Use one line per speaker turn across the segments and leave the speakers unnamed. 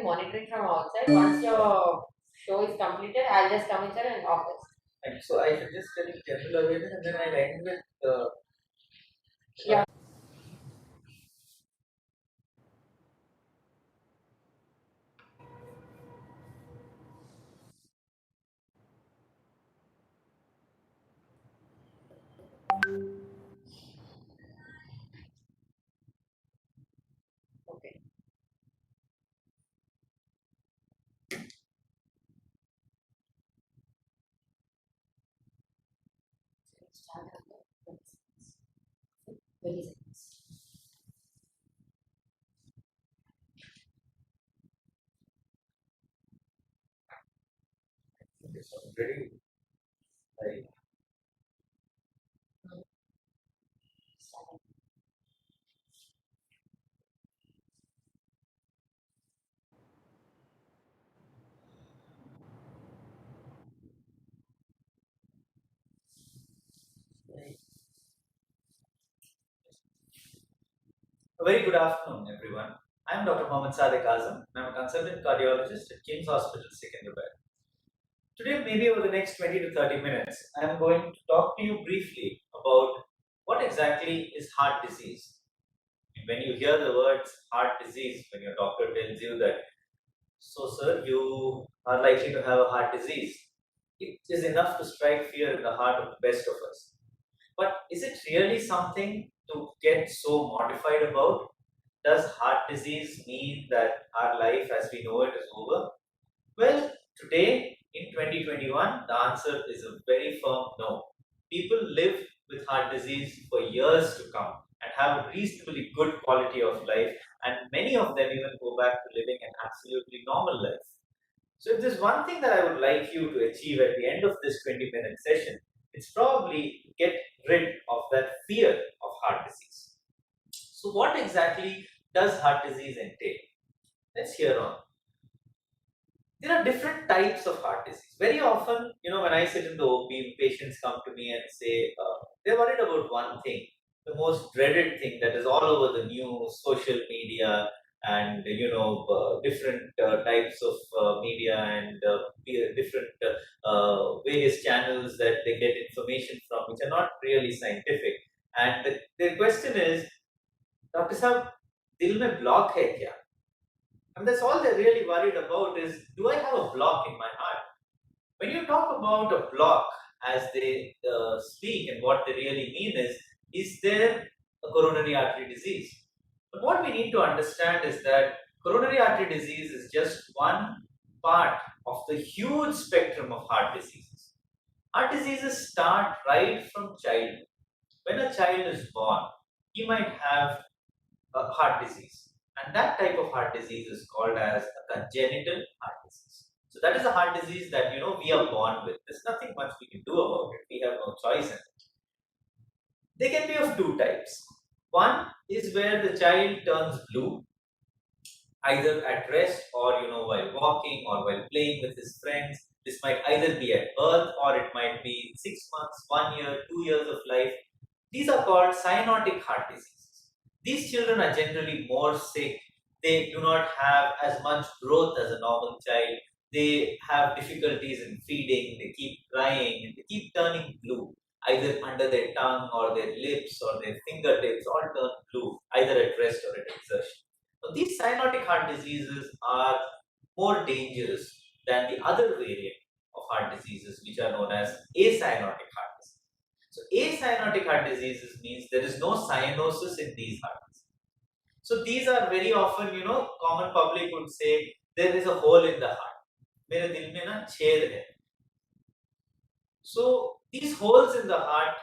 monitor it from outside. Once your show is completed, I'll just come inside and office.
And so I should just tell you general awareness and then I'll end with
Yeah. Okay. Start after 20 seconds. 20 seconds.
it's already like
Start.
a very good afternoon, everyone. I'm Dr. Mohammed Sadiq Azam. I'm a consultant cardiologist at King's Hospital, Secunderabad. Today, maybe over the next 20 to 30 minutes, I'm going to talk to you briefly about what exactly is heart disease. When you hear the words heart disease, when your doctor tells you that, so sir, you are likely to have a heart disease, it is enough to strike fear in the heart of the best of us. But is it really something to get so mortified about? Does heart disease mean that our life as we know it is over? Well, today in 2021, the answer is a very firm no. People live with heart disease for years to come and have a reasonably good quality of life, and many of them even go back to living an absolutely normal life. So, if there's one thing that I would like you to achieve at the end of this 20-minute session, it's probably get rid of that fear of heart disease. So, what exactly does heart disease entail? Let's hear on. There are different types of heart disease. Very often, when I sit in the OP, patients come to me and say they're worried about one thing, the most dreaded thing that is all over the news, social media, and different types of media and different various channels that they get information from, which are not really scientific. And their question is, Doctor Saab, दिल में block है क्या? And that's all they're really worried about is, do I have a block in my heart? When you talk about a block, as they speak, and what they really mean is there a coronary artery disease? But what we need to understand is that coronary artery disease is just one part of the huge spectrum of heart diseases. Heart diseases start right from childhood. When a child is born, he might have a heart disease. And that type of heart disease is called as a congenital heart disease. So that is a heart disease that we are born with. There's nothing much we can do about it. We have no choice in it. They can be of two types. One is where the child turns blue, either at rest or while walking or while playing with his friends. This might either be at birth or it might be 6 months, 1 year, 2 years of life. These are called cyanotic heart diseases. These children are generally more sick. They do not have as much growth as a normal child. They have difficulties in feeding. They keep crying and they keep turning blue, either under their tongue or their lips or their fingertips, all turn blue, either at rest or at exertion. Now, these cyanotic heart diseases are more dangerous than the other variant of heart diseases, which are known as acyanotic heart disease. So acyanotic heart diseases means there is no cyanosis in these heart diseases. So these are very often, common public would say there is a hole in the heart. मेरे दिल में ना छेद है. So these holes in the heart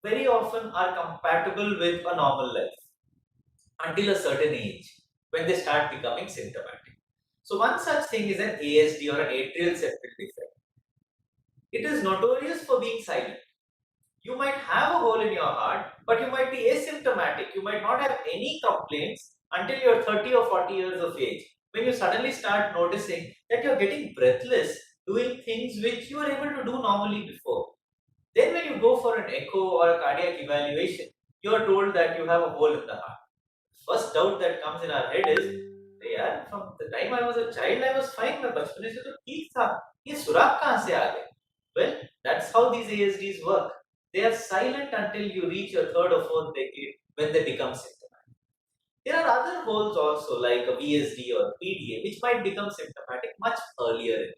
very often are compatible with a normal life until a certain age when they start becoming symptomatic. So one such thing is an ASD or an atrial septal defect. It is notorious for being silent. You might have a hole in your heart, but you might be asymptomatic. You might not have any complaints until you're 30 or 40 years of age. When you suddenly start noticing that you're getting breathless, doing things which you were able to do normally before. Then when you go for an echo or a cardiac evaluation, you are told that you have a hole in the heart. First doubt that comes in our head is, यार, from the time I was a child I was fine, मैं बचपन से तो ठीक था, ये सुराग कहाँ से आ गए? Well, that's how these ASDs work. They are silent until you reach your third or fourth decade when they become symptomatic. There are other holes also like a VSD or PDA which might become symptomatic much earlier in life.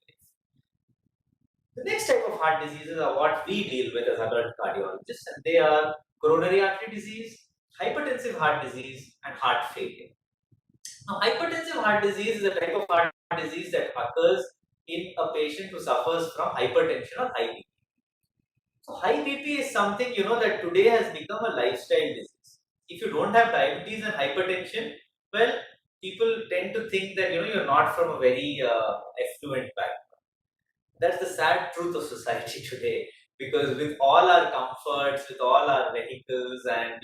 The next type of heart diseases are what we deal with as adult cardiologists, and they are coronary artery disease, hypertensive heart disease, and heart failure. Now, hypertensive heart disease is a type of heart disease that occurs in a patient who suffers from hypertension or high BP. So, high BP is something that today has become a lifestyle disease. If you don't have diabetes and hypertension, well, people tend to think that you're not from a very affluent background. That's the sad truth of society today, because with all our comforts, with all our vehicles and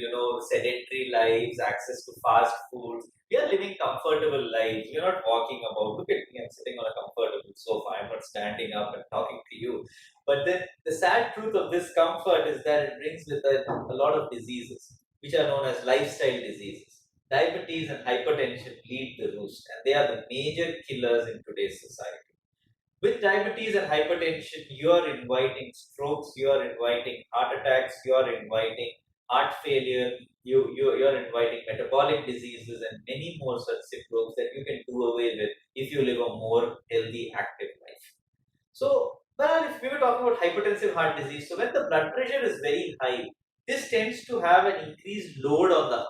sedentary lives, access to fast foods, we are living comfortable lives. We're not walking about. Look at me, I'm sitting on a comfortable sofa. I'm not standing up and talking to you. But then the sad truth of this comfort is that it brings with it a lot of diseases, which are known as lifestyle diseases. Diabetes and hypertension lead the roost, and they are the major killers in today's society. With diabetes and hypertension, you are inviting strokes, you are inviting heart attacks, you are inviting heart failure, you're inviting metabolic diseases and many more such symptoms that you can do away with if you live a more healthy, active life. So, well, if we were talking about hypertensive heart disease, so when the blood pressure is very high, this tends to have an increased load on the heart.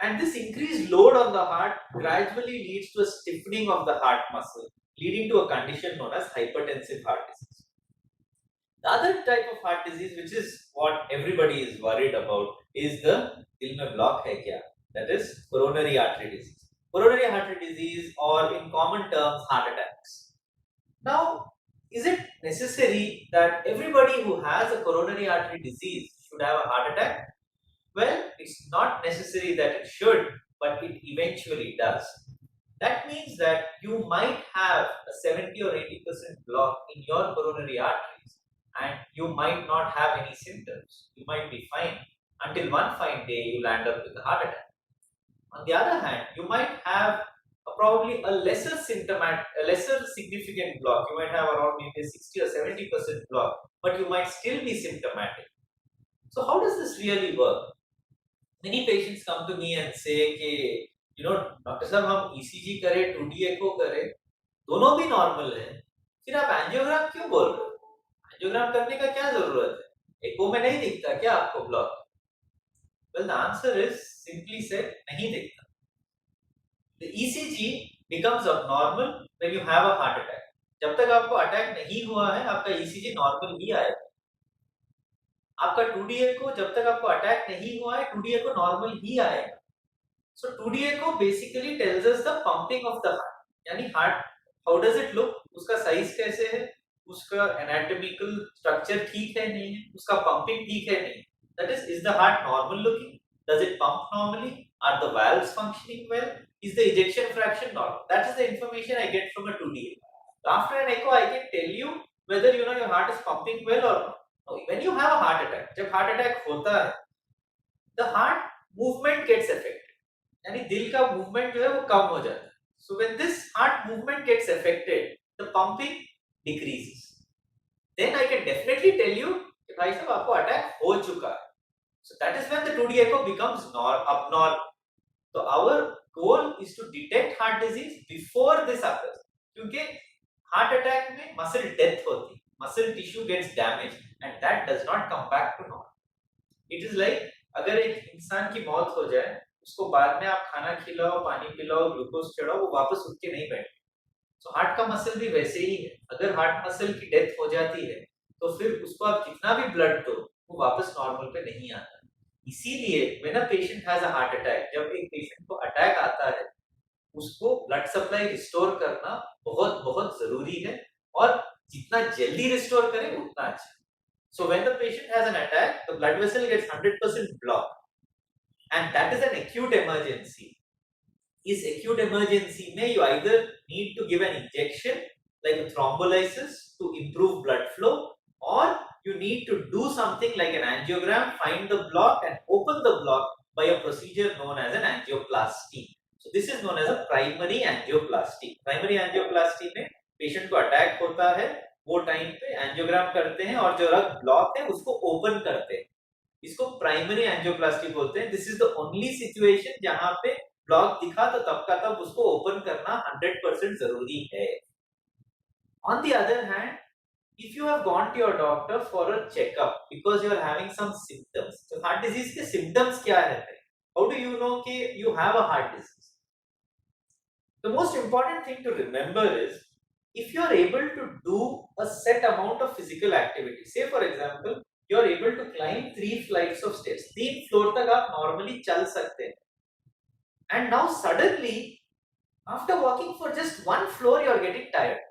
And this increased load on the heart gradually leads to a stiffening of the heart muscle, leading to a condition known as hypertensive heart disease. The other type of heart disease, which is what everybody is worried about, is the dil mein block hai kya? That is coronary artery disease. Coronary artery disease, or in common terms, heart attacks. Now, is it necessary that everybody who has a coronary artery disease should have a heart attack? Well, it's not necessary that it should, but it eventually does. That means that you might have a 70 or 80% block in your coronary arteries and you might not have any symptoms. You might be fine until one fine day you land up with a heart attack. On the other hand, you might have probably a lesser significant block. You might have around maybe 60 or 70% block, but you might still be symptomatic. So, how does this really work? Many patients come to me and say कि doctor साहब हम ECG करें 2D एको करें दोनों भी normal है फिर आप एंजियोग्राम क्यों बोल रहे हो एंजियोग्राम करने का क्या जरूरत है एको में नहीं दिखता क्या आपको block well the answer is simply said नहीं दिखता the ECG becomes abnormal when you have a heart attack जब तक आपको अटैक नहीं हुआ है आपका ईसीजी नॉर्मल ही आएगा आपका 2D एको जब तक आपको अटैक नहीं हुआ है 2D एको नॉर्मल ही आएगा so 2D echo basically tells us the pumping of the heart यानी heart how does it look उसका साइज कैसे है उसका एनाटॉमिकल स्ट्रक्चर ठीक है नहीं है उसका पंपिंग ठीक है नहीं that is the heart normal looking does it pump normally are the valves functioning well is the ejection fraction normal that is the information I get from a 2D echo after an echo I can tell you whether your heart is pumping well or not when you have a heart attack जब heart attack होता है the heart movement gets affected यानी दिल का movement जो है वो कम हो जाता है so when this heart movement gets affected the pumping decreases then I can definitely tell you कि भाई साहब आपको अटैक हो चुका है so that is when the 2D echo becomes abnormal so our goal is to detect heart disease before this occurs क्योंकि heart attack में muscle death होती है muscle tissue gets damaged and that does not come back to normal. It is like अगर एक इंसान की मौत हो जाए उसको बाद में आप खाना खिलाओ पानी पिलाओ ग्लूकोज चढ़ाओ वो वापस उठ के नहीं बैठे तो हार्ट का मसल भी वैसे ही है अगर हार्ट मसल की डेथ हो जाती है तो फिर उसको आप जितना भी ब्लड दो वो वापस नॉर्मल पे नहीं आता इसीलिए when a patient has a heart attack जब एक पेशेंट को अटैक आता है उसको ब्लड सप्लाई रिस्टोर करना बहुत बहुत जरूरी है और जितना जल्दी रिस्टोर करें उतना अच्छा So when the patient has an attack, the blood vessel gets 100% blocked, and that is an acute emergency. Is acute emergency may you either need to give an injection like a thrombolysis to improve blood flow, or you need to do something like an angiogram, find the block and open the block by a procedure known as an angioplasty. So this is known as a primary angioplasty. Primary angioplasty में patient को attack होता है, वो time पे angiogram करते हैं और जो रग ब्लॉक है उसको ओपन करते हैं. इसको प्राइमरी एंजियोप्लास्टी बोलते हैं. This is the only situation जहां पे ब्लॉक दिखा तो तब का तब उसको ओपन करना 100% जरूरी है. On the other hand, if you have gone to your doctor for a checkup because you are having some symptoms, तो heart disease के symptoms क्या रहते हैं? How do you know कि you have a heart disease? The most important thing to remember is if you are able to do a set amount of physical activity. Say for example, you are able to climb 3 flights of stairs. 3 floor तक आप normally चल सकते हैं. And now suddenly, after walking for just 1 floor, you are getting tired.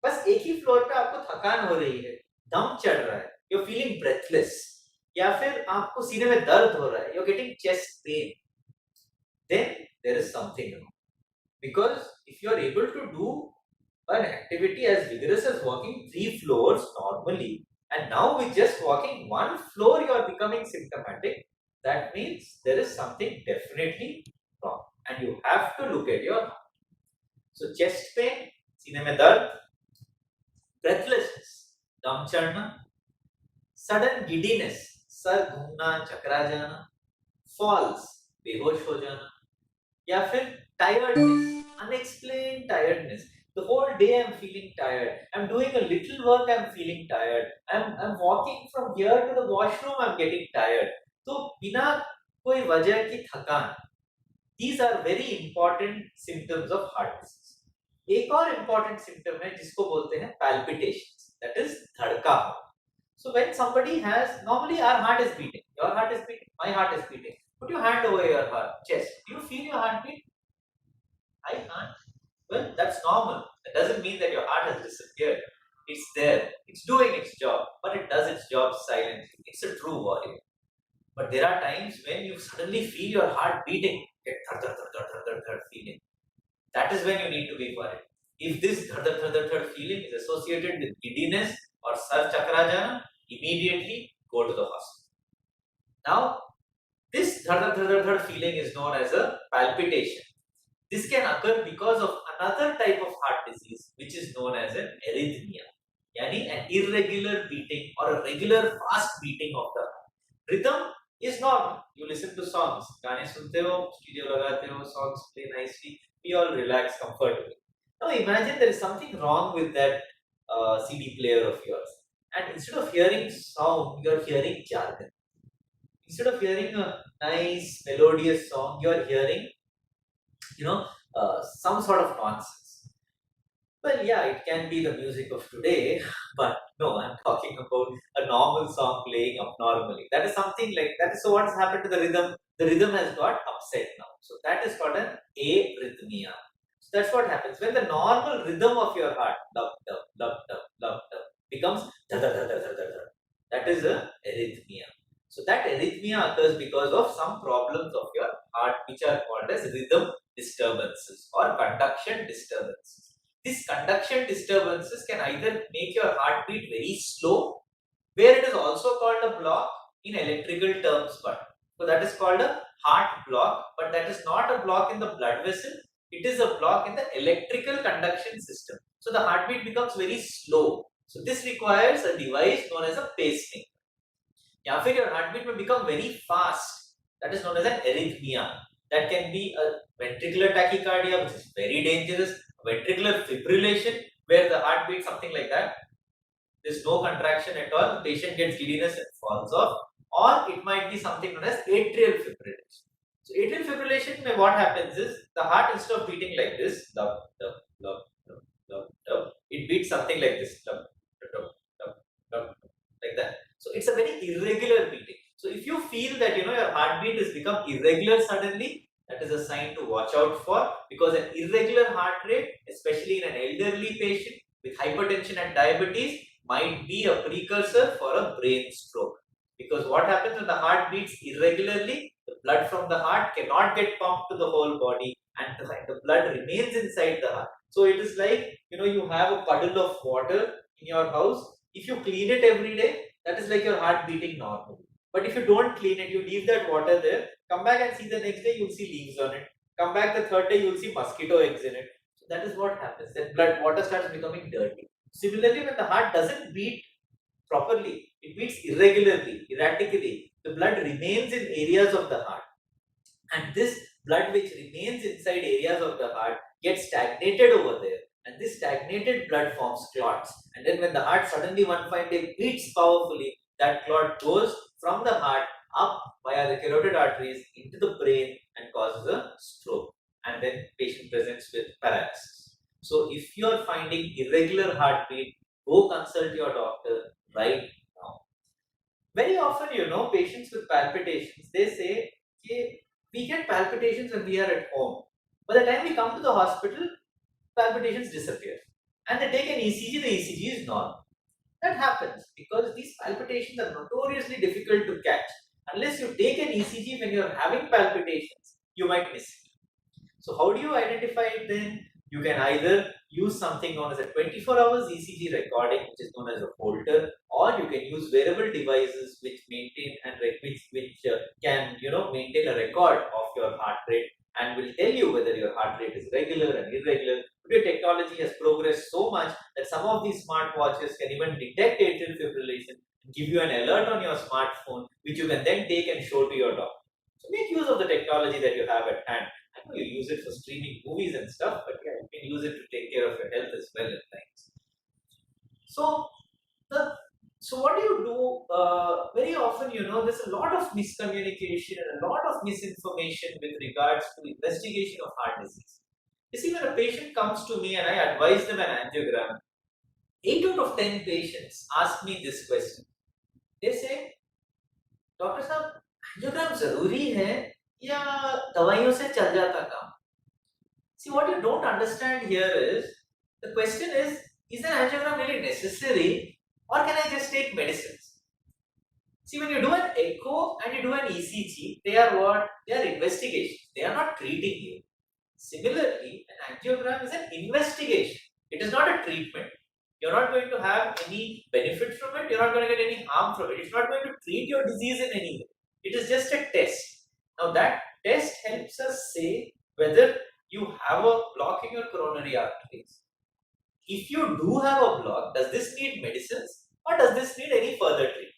बस एक ही floor पे आपको थकान हो रही है, दम चढ़ रहा है, you're feeling breathless, या फिर आपको सीने में दर्द हो रहा है, you're getting chest pain, then there is something wrong. Because if you are able to do an activity as vigorous as walking 3 floors normally, and now with just walking 1 floor you are becoming symptomatic, that means there is something definitely wrong, and you have to look at your heart. So chest pain, सीने में दर्द, breathlessness, दम चढ़ना, sudden giddiness, sir घूमना, चकरा जाना, falls, बेहोश हो जाना, या फिर tiredness, unexplained tiredness. The whole day I'm feeling tired. I'm doing a little work, I'm feeling tired. I'm walking from here to the washroom, I'm getting tired. तो बिना कोई वजह की थकान. These are very important symptoms of heart disease. एक और important symptom है जिसको बोलते हैं palpitations. That is Dhadak. So when somebody has, normally our heart is beating. Your heart is beating. My heart is beating. Put your hand over your heart, chest. Do you feel your heartbeat? I can't. Well, that's normal. That doesn't mean that your heart has disappeared. It's there. It's doing its job, but it does its job silently. It's a true warrior. But there are times when you suddenly feel your heart beating, get thud, thud, thud, thud, thud, thud feeling. That is when you need to be worried. If this thud, thud, thud, thud feeling is associated with giddiness or sar chakra jana, immediately go to the hospital. Now, this thud, thud, thud, thud feeling is known as a palpitation. This can occur because of another type of heart disease, which is known as an arrhythmia, yani an irregular beating or a regular fast beating of the heart. Rhythm is normal. You listen to songs, गाने सुनते हो, stereo लगाते हो, songs play nicely, we all relax comfortably. Now imagine there is something wrong with that CD player of yours, and instead of hearing sound, you are hearing jargon. Instead of hearing a nice melodious song, you are hearing some sort of nonsense. Well, yeah, it can be the music of today, but no, I'm talking about a normal song playing abnormally. That is something like that. So what's happened to the rhythm? The rhythm has got upset now. So that is called an arrhythmia. So that's what happens when the normal rhythm of your heart, love, love, love, love, love, love, becomes da da da da da da da. That is a arrhythmia. So that arrhythmia occurs because of some problems of your heart, which are called as rhythm disturbances or conduction disturbances. These conduction disturbances can either make your heartbeat very slow, where it is also called a block in electrical terms, but so that is called a heart block, but that is not a block in the blood vessel, it is a block in the electrical conduction system. So the heartbeat becomes very slow. So this requires a device known as a pacemaker. या फिर your heartbeat may become very fast, that is known as an arrhythmia. That can be a ventricular tachycardia, which is very dangerous, ventricular fibrillation, where the heart beats something like that. There's no contraction at all, the patient gets giddiness and falls off, or it might be something known as atrial fibrillation. So atrial fibrillation, what happens is the heart, instead of beating like this, dub, dub, dub, dub, dub, dub, it beats something like this, dub, dub, dub, dub, like that. So it's a very irregular beating. So if you feel that your heartbeat has become irregular suddenly, that is a sign to watch out for, because an irregular heart rate, especially in an elderly patient with hypertension and diabetes, might be a precursor for a brain stroke. Because what happens when the heart beats irregularly, the blood from the heart cannot get pumped to the whole body, and the blood remains inside the heart. So it is like you have a puddle of water in your house. If you clean it every day, that is like your heart beating normally. But if you don't clean it, you leave that water there, come back and see the next day, you'll see leaves on it. Come back the third day, you'll see mosquito eggs in it. So that is what happens. Then blood water starts becoming dirty. Similarly, when the heart doesn't beat properly, it beats irregularly, erratically. The blood remains in areas of the heart, and this blood which remains inside areas of the heart gets stagnated over there, and this stagnated blood forms clots. And then when the heart suddenly one fine day beats powerfully, that clot goes from the heart up via the carotid arteries into the brain and causes a stroke, and then patient presents with paralysis. So if you are finding irregular heartbeat, go consult your doctor right now. Very often, patients with palpitations, they say, "Okay, we get palpitations when we are at home. By the time we come to the hospital, palpitations disappear. And they take an ECG, the ECG is normal." That happens because these palpitations are notoriously difficult to catch. Unless you take an ECG when you are having palpitations, you might miss it. So how do you identify it then? You can either use something known as a 24 hours ECG recording, which is known as a Holter, or you can use wearable devices which maintain and which can maintain a record of your heart rate and will tell you whether your heart rate is regular and irregular. Today technology has progressed so much that some of these smartwatches can even detect atrial fibrillation and give you an alert on your smartphone, which you can then take and show to your doctor. So make use of the technology that you have at hand. I know you use it for streaming movies and stuff, but yeah, you can use it to take care of your health as well at times. So the so what do you do? Very often, there's a lot of miscommunication and a lot of misinformation with regards to investigation of heart disease. You see, when a patient comes to me and I advise them an angiogram, 8 out of 10 patients ask me this question. They say, "doctor साहब angiogram जरूरी है या दवाइयों से चल जाता काम?" See, what you don't understand here is the question is an angiogram really necessary or can I just take medicines? See, when you do an echo and you do an ECG, they are what? They are investigations. They are not treating you. Similarly, an angiogram is an investigation. It is not a treatment. You're not going to have any benefit from it. You're not going to get any harm from it. It's not going to treat your disease in any way. It is just a test. Now, that test helps us say whether you have a block in your coronary arteries. If you do have a block, does this need medicines or does this need any further treatment?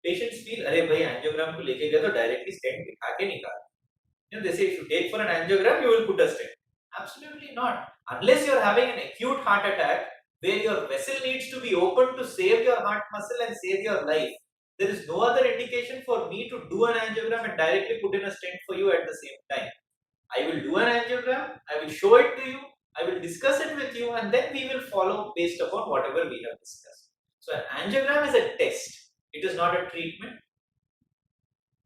Patients feel, "अरे भाई angiogram को लेके गया तो directly stent दिखा के निकाल." They say if you take for an angiogram, you will put a stent. Absolutely not. Unless you're having an acute heart attack where your vessel needs to be opened to save your heart muscle and save your life, there is no other indication for me to do an angiogram and directly put in a stent for you at the same time. I will do an angiogram, I will show it to you, I will discuss it with you, and then we will follow based upon whatever we have discussed. So, an angiogram is a test, it is not a treatment.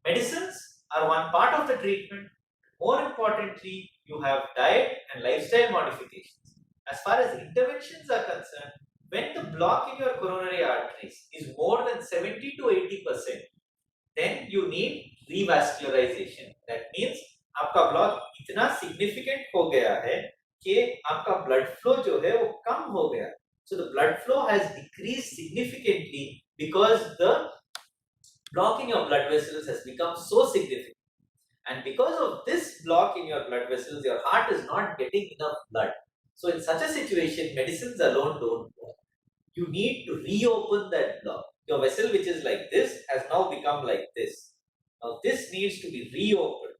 Medicines are one part of the treatment. More importantly, you have diet and lifestyle modifications. As far as interventions are concerned, when the block in your coronary arteries is more than 70 to 80%, then you need revascularization. That means आपका block इतना significant हो गया है कि आपका blood flow जो है वो कम हो गया. So the blood flow has decreased significantly because the block in your blood vessels has become so significant. And because of this block in your blood vessels, your heart is not getting enough blood. So in such a situation, medicines alone don't work. You need to reopen that block. Your vessel, which is like this, has now become like this. Now this needs to be reopened.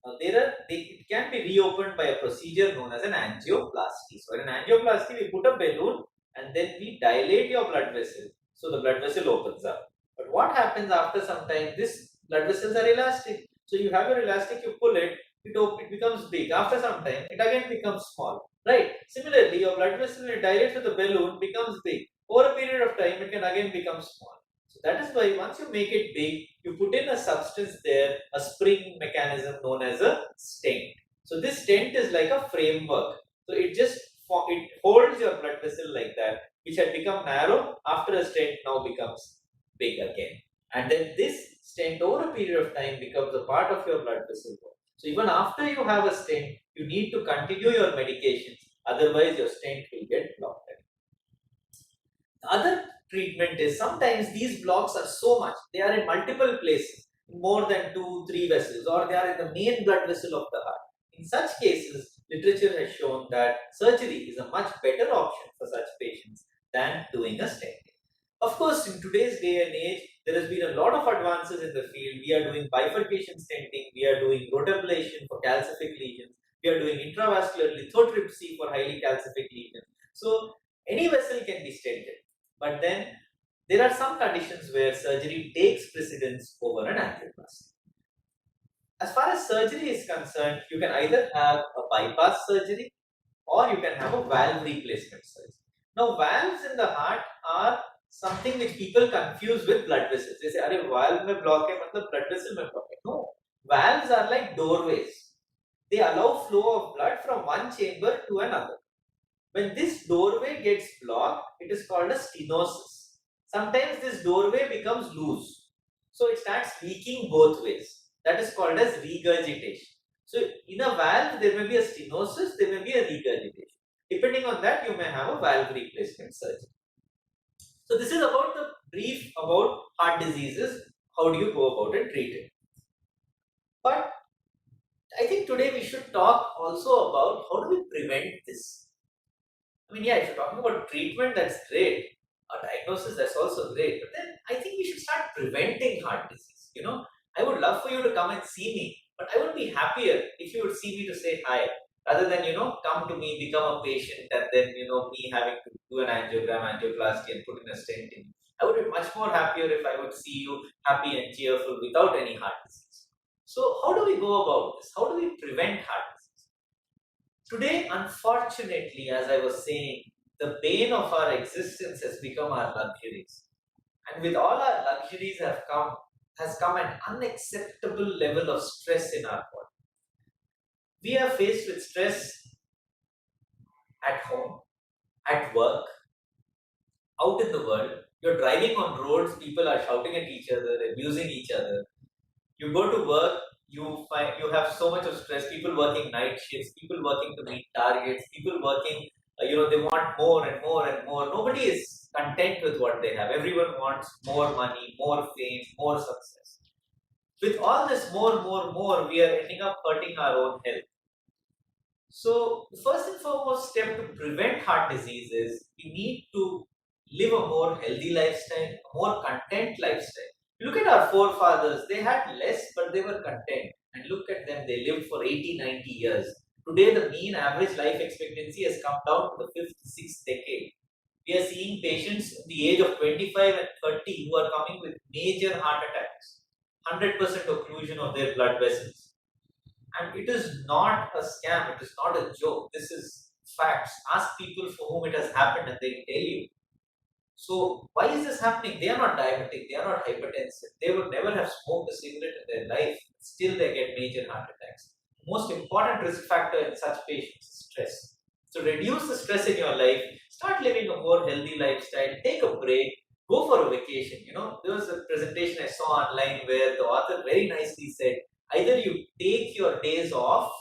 Now it can be reopened by a procedure known as an angioplasty. So in an angioplasty, we put a balloon and then we dilate your blood vessel. So the blood vessel opens up. But what happens after some time? These blood vessels are elastic. So you have your elastic, you pull it, it becomes big. After some time, it again becomes small. Right? Similarly, your blood vessel, when it dilates with the balloon, becomes big. Over a period of time, it can again become small. So that is why once you make it big, you put in a substance there, a spring mechanism known as a stent. So this stent is like a framework. So it holds your blood vessel like that, which had become narrow after a stent now becomes big again. And then this stent over a period of time becomes a part of your blood vessel wall. So even after you have a stent, you need to continue your medications. Otherwise, your stent will get blocked. The other treatment is sometimes these blocks are so much, they are in multiple places, more than 2, 3 vessels, or they are in the main blood vessel of the heart. In In such cases, literature has shown that surgery is a much better option for such patients than doing a stenting. Of course, in today's day and age, there has been a lot of advances in the field. We are doing bifurcation stenting, we are doing rotablation for calcific lesions, we are doing intravascular lithotripsy for highly calcific lesions. So, any vessel can be stented. But then, there are some conditions where surgery takes precedence over an angioplasty. As far as surgery is concerned, you can either have a bypass surgery or you can have a valve replacement surgery. Now, valves in the heart are something which people confuse with blood vessels. They say, "Arey, valve mein block hai, matlab blood vessel mein block hai." No, valves are like doorways. They allow flow of blood from one chamber to another. When this doorway gets blocked, it is called a stenosis. Sometimes this doorway becomes loose. So it starts leaking both ways. That is called as regurgitation. So in a valve, there may be a stenosis, there may be a regurgitation. Depending on that, you may have a valve replacement surgery. So this is about the brief about heart diseases. How do you go about it, treat it? But I think today we should talk also about how do we prevent this. I mean, yeah, if you're talking about treatment, that's great. A diagnosis, that's also great. But then I think we should start preventing heart disease. I would love for you to come and see me, but I would be happier if you would see me to say hi, rather than come to me, become a patient, and then me having to do an angiogram, angioplasty, and put in a stent in. I would be much more happier if I would see you happy and cheerful without any heart disease. So, how do we go about this? How do we prevent heart disease? Today, unfortunately, as I was saying, the bane of our existence has become our luxuries. And with all our luxuries has come an unacceptable level of stress in our body. We are faced with stress at home, at work, out in the world. You're driving on roads, people are shouting at each other, abusing each other. You go to work, you find you have so much of stress. People working night shifts, people working to meet targets, people working. They want more and more and more. Nobody is content with what they have. Everyone wants more money, more fame, more success. With all this more, we are ending up hurting our own health. So, the first and foremost step to prevent heart disease is we need to live a more healthy lifestyle, a more content lifestyle. Look at our forefathers, they had less, but they were content. And look at them, they lived for 80, 90 years. Today, the mean average life expectancy has come down to the fifth, sixth decade. We are seeing patients in the age of 25 and 30 who are coming with major heart attacks, 100% occlusion of their blood vessels. And it is not a scam, it is not a joke. This is facts. Ask people for whom it has happened and they tell you. So, why is this happening? They are not diabetic, they are not hypertensive, they would never have smoked a cigarette in their life, still they get major heart attacks. The most important risk factor in such patients is stress. So, reduce the stress in your life, start living a more healthy lifestyle, take a break, go for a vacation. There was a presentation I saw online where the author very nicely said either you take your days off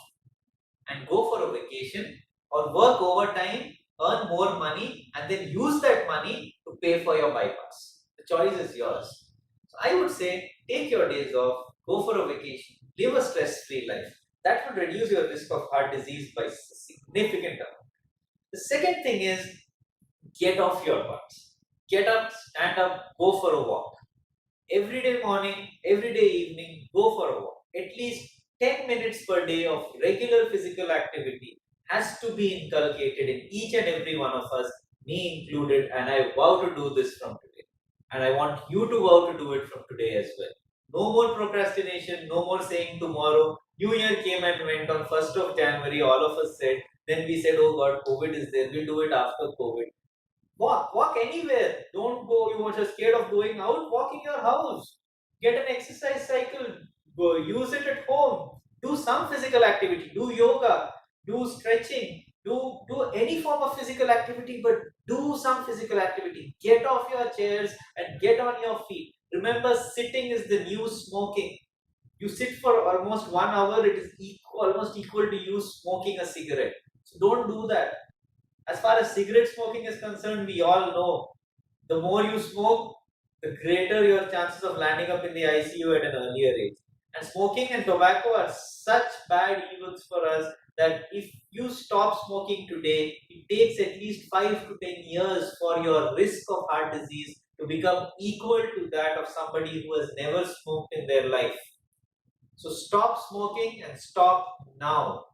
and go for a vacation or work overtime, earn more money, and then use that money to pay for your bypass. The choice is yours. So I would say take your days off, go for a vacation, live a stress free life. That would reduce your risk of heart disease by significant amount. The second thing is get off your butts. Get up, stand up, go for a walk. Every day morning, every day evening, go for a walk. At least 10 minutes per day of regular physical activity has to be inculcated in each and every one of us, me included, and I vow to do this from today. And I want you to vow to do it from today as well. No more procrastination, no more saying tomorrow. New Year came and went on 1st of January, all of us said. Then we said, oh God, COVID is there, we'll do it after COVID. Walk anywhere. Don't go. You are just scared of going out. Walk in your house. Get an exercise cycle. Go use it at home. Do some physical activity. Do yoga. Do stretching. Do any form of physical activity, but do some physical activity. Get off your chairs and get on your feet. Remember, sitting is the new smoking. You sit for almost 1 hour. It is almost equal to you smoking a cigarette. So don't do that. As far as cigarette smoking is concerned, we all know the more you smoke, the greater your chances of landing up in the ICU at an earlier age. And smoking and tobacco are such bad evils for us that if you stop smoking today, it takes at least 5 to 10 years for your risk of heart disease to become equal to that of somebody who has never smoked in their life. So stop smoking and stop now.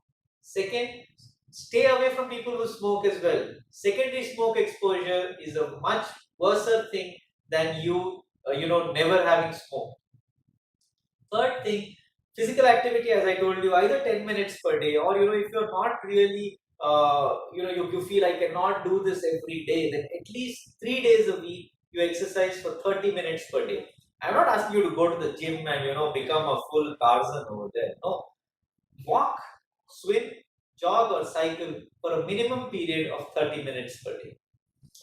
Second, stay away from people who smoke as well. Secondary smoke exposure is a much worse thing than never having smoked. Third thing, physical activity, as I told you, either 10 minutes per day, or if you're not really, you feel I cannot do this every day, then at least 3 days a week you exercise for 30 minutes per day. I'm not asking you to go to the gym and become a full Tarzan over there. No, walk, swim, jog, or cycle for a minimum period of 30 minutes per day.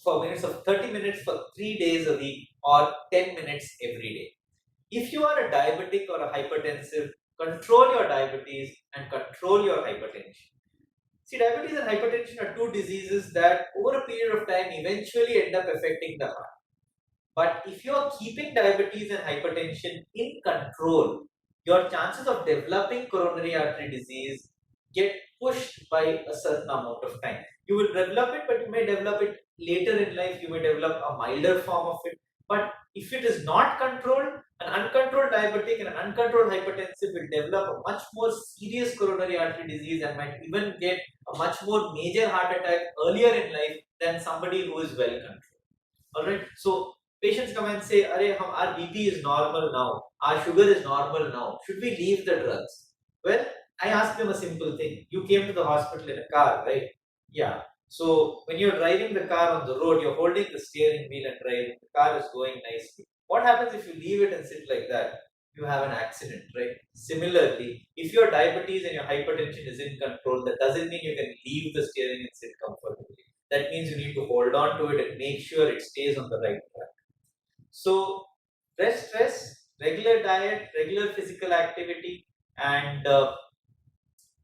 For minutes of 30 minutes for 3 days a week, or 10 minutes every day. If you are a diabetic or a hypertensive, control your diabetes and control your hypertension. See, diabetes and hypertension are two diseases that over a period of time eventually end up affecting the heart. But if you are keeping diabetes and hypertension in control, your chances of developing coronary artery disease get pushed by a certain amount of time. You will develop it, but you may develop it later in life. You may develop a milder form of it. But if it is not controlled, an uncontrolled diabetic and an uncontrolled hypertensive will develop a much more serious coronary artery disease and might even get a much more major heart attack earlier in life than somebody who is well controlled. All right. So patients come and say, our BP is normal now, our sugar is normal now. Should we leave the drugs? Well, I ask them a simple thing. You came to the hospital in a car, right? Yeah. So when you're driving the car on the road, you're holding the steering wheel and driving. The car is going nicely. What happens if you leave it and sit like that? You have an accident, right? Similarly, if your diabetes and your hypertension is in control, that doesn't mean you can leave the steering and sit comfortably. That means you need to hold on to it and make sure it stays on the right track. So, rest, stress, regular diet, regular physical activity, and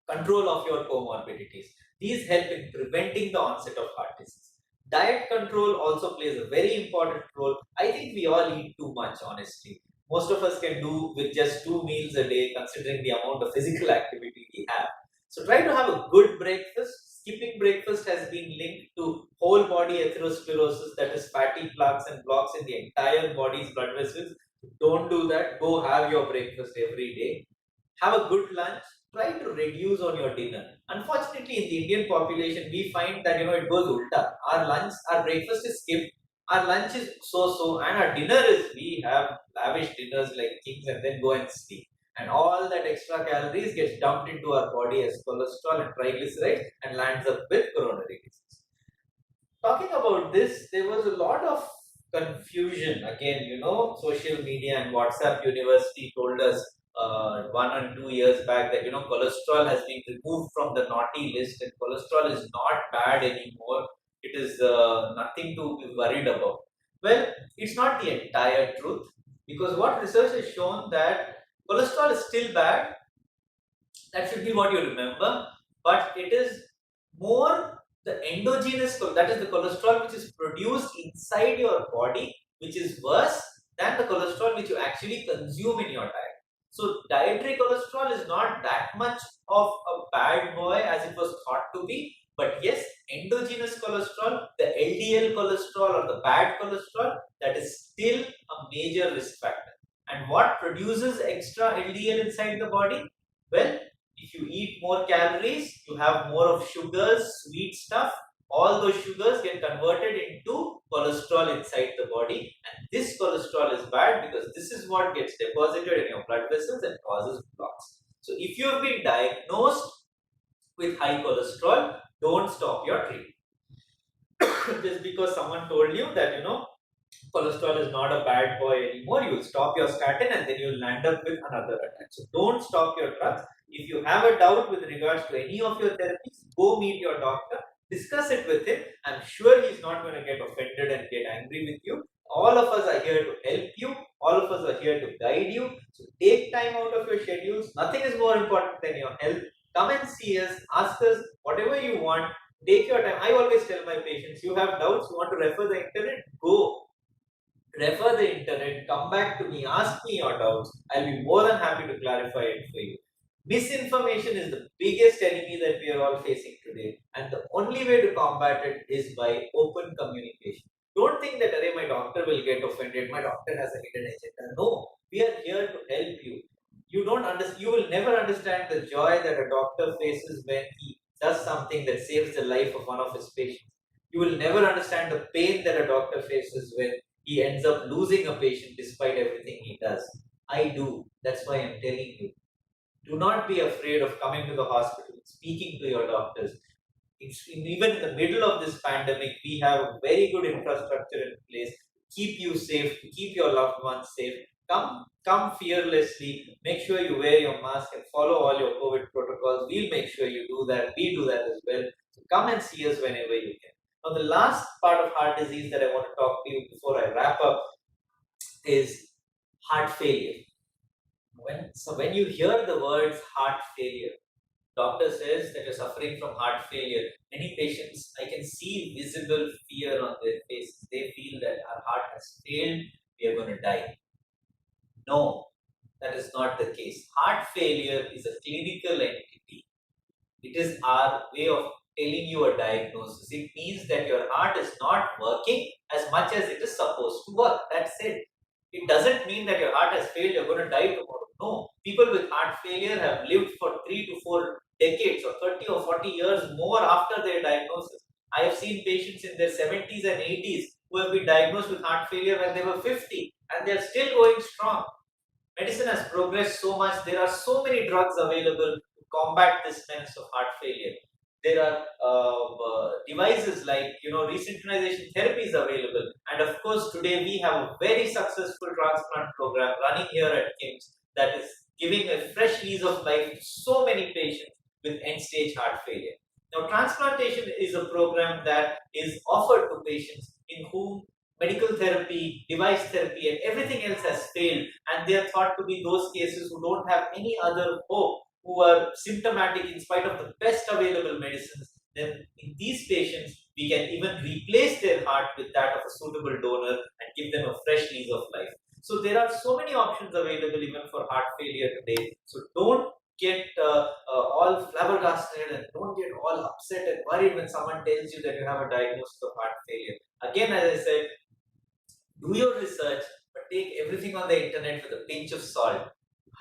control of your comorbidities. These help in preventing the onset of heart disease. Diet control also plays a very important role. I think we all eat too much, honestly. Most of us can do with just 2 meals a day, considering the amount of physical activity we have. So try to have a good breakfast. Skipping breakfast has been linked to whole body atherosclerosis, that is fatty plaques and blocks in the entire body's blood vessels. Don't do that. Go have your breakfast every day. Have a good lunch. Try to reduce on your dinner. Unfortunately, in the Indian population, we find that it goes ulta. Our breakfast is skipped, our lunch is so, and our dinner is we have lavish dinners like kings and then go and sleep. And all that extra calories gets dumped into our body as cholesterol and triglycerides and lands up with coronary disease. Talking about this, there was a lot of confusion. Again, social media and WhatsApp University told us 1 and 2 years back that cholesterol has been removed from the naughty list and cholesterol is not bad anymore. It is nothing to be worried about. Well, it's not the entire truth, because what research has shown that cholesterol is still bad. That should be what you remember. But it is more the endogenous, that is the cholesterol which is produced inside your body, which is worse than the cholesterol which you actually consume in your diet. So dietary cholesterol is not that much of a bad boy as it was thought to be. But yes, endogenous cholesterol, the LDL cholesterol or the bad cholesterol, that is still a major risk factor. And what produces extra LDL inside the body? Well, if you eat more calories, you have more of sugars, sweet stuff. All those sugars get converted into cholesterol inside the body, and this cholesterol is bad because this is what gets deposited in your blood vessels and causes blocks. So, if you have been diagnosed with high cholesterol, don't stop your treatment. Just because someone told you that cholesterol is not a bad boy anymore, you'll stop your statin and then you'll land up with another attack. So don't stop your drugs. If you have a doubt with regards to any of your therapies, go meet your doctor, discuss it with him. I'm sure he's not going to get offended and get angry with you. All of us are here to help you. All of us are here to guide you. So take time out of your schedules. Nothing is more important than your health. Come and see us, ask us whatever you want. Take your time. I always tell my patients, you have doubts, you want to refer the internet, go. refer the internet, come back to me, ask me your doubts. I'll be more than happy to clarify it for you. Misinformation is the biggest enemy that we are all facing today, and the only way to combat it is by open communication. Don't think that my doctor will get offended, my doctor has a hidden agenda. No, we are here to help you. You will never understand the joy that a doctor faces when he does something that saves the life of one of his patients. You will never understand the pain that a doctor faces when he ends up losing a patient despite everything he does. I do. That's why I'm telling you. Do not be afraid of coming to the hospital, speaking to your doctors. Even in the middle of this pandemic, we have a very good infrastructure in place to keep you safe, to keep your loved ones safe. Come fearlessly. Make sure you wear your mask and follow all your COVID protocols. We'll make sure you do that. We do that as well. So come and see us whenever you can. Now, the last part of heart disease that I want to talk to you before I wrap up is heart failure. When you hear the words heart failure, doctor says that you're suffering from heart failure. Many patients, I can see visible fear on their faces. They feel that our heart has failed, we are going to die. No, that is not the case. Heart failure is a clinical entity. It is our way of telling you a diagnosis. It means that your heart is not working as much as it is supposed to work. That's it. It doesn't mean that your heart has failed, you're going to die tomorrow. No. People with heart failure have lived for 3 to 4 decades or 30 or 40 years more after their diagnosis. I have seen patients in their 70s and 80s who have been diagnosed with heart failure when they were 50 and they're still going strong. Medicine has progressed so much. There are so many drugs available to combat this menace of heart failure. There are devices like resynchronization therapies available, and of course today we have a very successful transplant program running here at KIMS that is giving a fresh lease of life to so many patients with end-stage heart failure. Now, transplantation is a program that is offered to patients in whom medical therapy, device therapy, and everything else has failed, and they are thought to be those cases who don't have any other hope, who are symptomatic in spite of the best available medicines. Then, in these patients, we can even replace their heart with that of a suitable donor and give them a fresh lease of life. So, there are so many options available even for heart failure today. So, don't get all flabbergasted and don't get all upset and worried when someone tells you that you have a diagnosis of heart failure. Again, as I said, do your research, but take everything on the internet with a pinch of salt.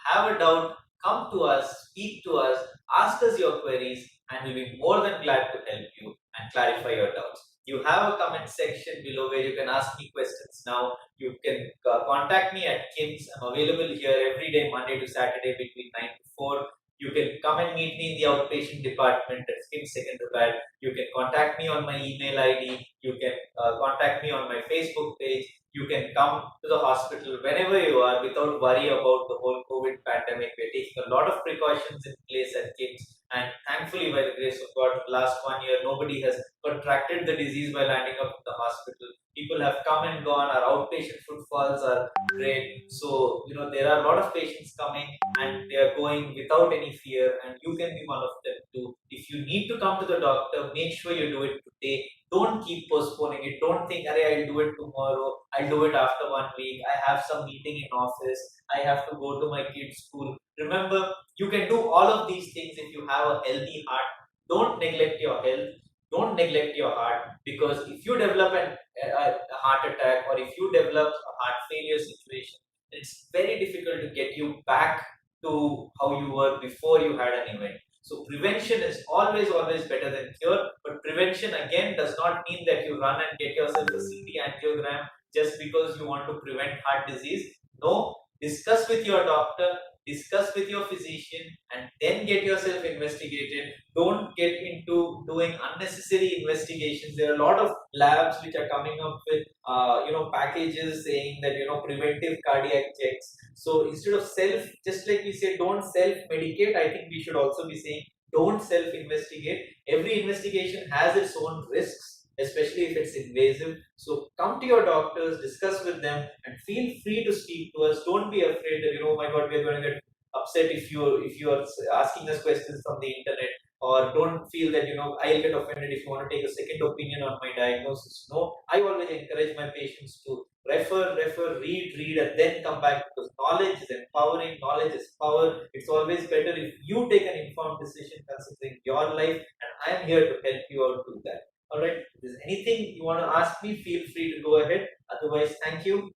Have a doubt, come to us, speak to us, ask us your queries, and we'll be more than glad to help you and clarify your doubts. You have a comment section below where you can ask me questions now. You can contact me at KIMS. I'm available here every day, Monday to Saturday between 9 to 4. You can come and meet me in the outpatient department at KIMS Secunderabad. You can contact me on my email ID. You can contact me on my Facebook page. You can come to the hospital whenever you are without worry about the whole COVID pandemic. We're taking a lot of precautions in place at KIMS, and thankfully, by the grace of God, last 1 year, nobody has contracted the disease by landing up in the hospital. People have come and gone. Our outpatient footfalls are great. So, there are a lot of patients coming and they are going without any fear, and you can be one of them too. If you need to come to the doctor, make sure you do it today. Don't keep postponing it. Don't think, I'll do it tomorrow. I'll do it after 1 week. I have some meeting in office. I have to go to my kid's school. Remember, you can do all of these things if you have a healthy heart. Don't neglect your health. Don't neglect your heart, because if you develop a heart attack or if you develop a heart failure situation, it's very difficult to get you back to how you were before you had an event. So prevention is always better than cure. But prevention again does not mean that you run and get yourself a CT angiogram just because you want to prevent heart disease. No, discuss with your doctor, discuss with your physician, and then get yourself investigated. Don't get into doing unnecessary investigations. There are a lot of labs which are coming up with packages saying that preventive cardiac checks. So instead of just like we say, don't self medicate, I think we should also be saying don't self investigate. Every investigation has its own risks, especially if it's invasive. So come to your doctors, discuss with them, and feel free to speak to us. Don't be afraid that oh my god, we're going to get upset if you are asking us questions from the internet. Or don't feel that I'll get offended if you want to take a second opinion on my diagnosis. No, I always encourage my patients to refer, read, and then come back, because knowledge is empowering, knowledge is power. It's always better if you take an informed decision considering your life, and I am here to help you out do that. All right. If there's anything you want to ask me, feel free to go ahead. Otherwise, thank you.